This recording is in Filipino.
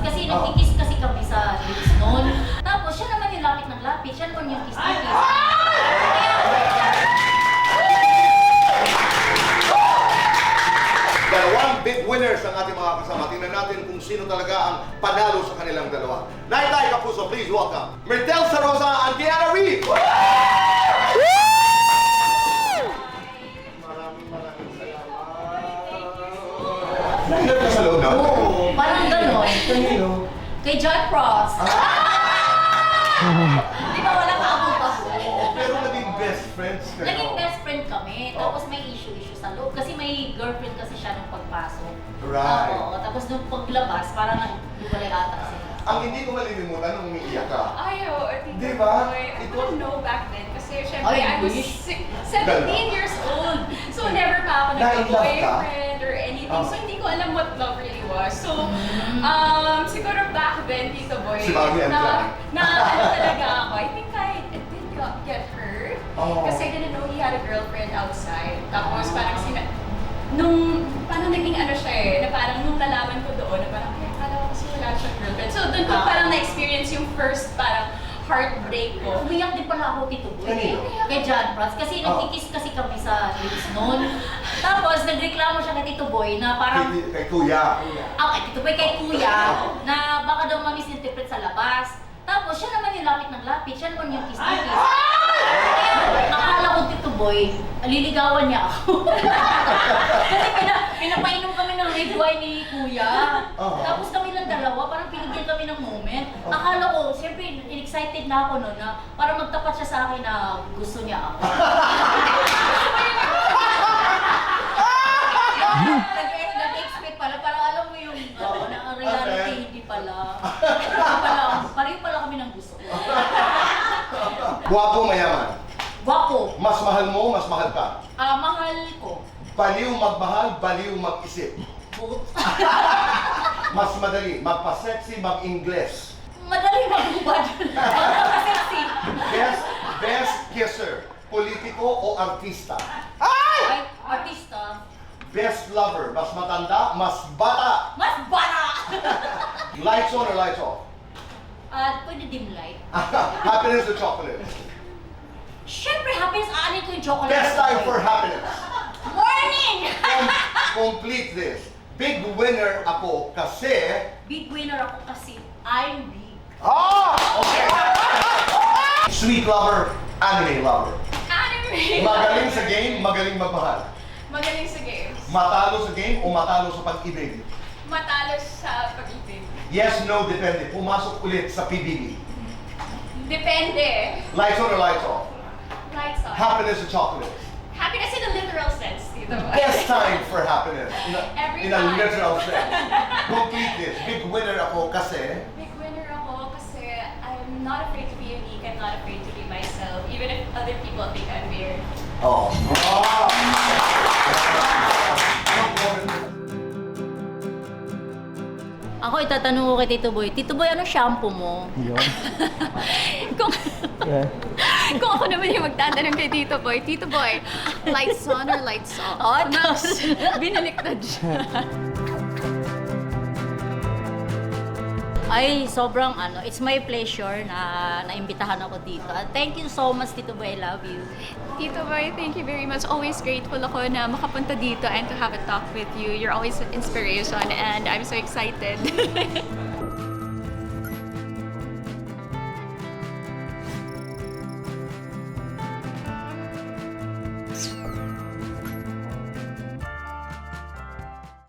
kasi nagkikis kasi kami sa lips noon. Tapos siya naman yung lapit ng lapit, siya naman yung kiss-kiss. Dalawang big winners ang ating mga kasama. Tingnan natin kung sino talaga ang panalo sa kanilang dalawa. Naitay Kapuso, please welcome Myrtle Sarosa and Kiana Reed! Maraming salamat. Nahinap ka sa loob na? Oo, parang gano'n. Kanino? Kay John Frost. Di ba wala ka akong paso? Pero naging best friends kayo. Naging best friend kami, tapos may issue sa loob. Kasi may girlfriend kasi siya nung pagpasok. Right. Oo, tapos nung paglabas, parang naghiwalay ata sila. Ang hindi ko malilimutan nung umiiyak ka. Ayaw, Di ba? I don't know back then kasi syempre Ay, I was wish. 17 years old. So never pa ako Na-in-love ka? nagka-boyfriend or anything. So hindi ko alam what love really was. So siguro back then, Tito Boy, Si Mami na andyan. ano talaga ako. I think I did get hurt. Oh. Kasi I didn't know he had a girlfriend outside. Tapos parang nung parang naging ano siya na parang nung nalaman ko doon, na parang akala ko kasi wala siyang girlfriend. So doon ko parang na-experience yung first parang heartbreak ko. Umiyak din pala ako, Tito Boy. Kanino? Kay John Frost. Kasi nagkikis kasi kami sa lips noon. Tapos nagreklamo siya kay Tito Boy na parang... Kay Kuya. Kay Tito Boy, kay Kuya, na baka daw ma-misinterpret sa labas. Tapos siya naman yung lapit ng lapit, siya naman yung kiss-kiss. Kaya akala ko, Tito Boy, liligawan niya ako. Kasi pinapainom kami ng red wine ni Kuya. Tapos kami lang dalawa, parang pinigyan kami ng moment. Akala ko, siyempre, excited na ako noon na parang magtapat siya sa akin na gusto niya ako. Nag-expect pala, parang alam mo yung na ang reality, hindi pala. Pareho pala kami ng gusto. Guwapo, mayaman. Gwapo. Mas mahal mo, mas mahal ka. Mahal ko. Baliw magmahal, baliw mag-isip. Both. Mas madali, magpa-sexy, mag-ingles. Madali magbubad. Kasi Best kisser, politiko o artista? ay, artista, Best lover, mas matanda, mas bata. mas bata! Lights on or lights off? Pwede dim light. Happiness or chocolate? Siyempre, happiness, aanin ko yung chocolate. Best time for happiness. Morning! Complete this. Big winner ako kasi... Big winner ako kasi I'm big. Okay. Sweet lover, anime lover. Anime! Magaling sa game, magaling magmahal. Magaling sa games. Matalo sa game o matalo sa pag-ibig? Matalo sa pag-ibig. Yes, no, depende. Pumasok ulit sa PBB. Depende. Lights on or lights off? Lights off. Happiness or chocolate? Happiness in a literal sense, Tito Boy. Best time for happiness. Every In a time. literal sense. Complete this. Big winner ako kasi... Big winner ako kasi I'm not afraid to be unique. I'm not afraid to be myself, even if other people think I'm weird. Oh. Ako itatanong ko kay Tito Boy, Tito Boy, ano shampoo mo? Yun. Kung, Yeah. kung ako naman yung magtatanong kay Tito Boy, lights on or lights off? Oh, Tapos, binaliktad siya. Ay, sobrang it's my pleasure na naimbitahan ako dito. At thank you so much, Tito Boy, I love you. Tito Boy, thank you very much. Always grateful ako na makapunta dito and to have a talk with you. You're always an inspiration and I'm so excited.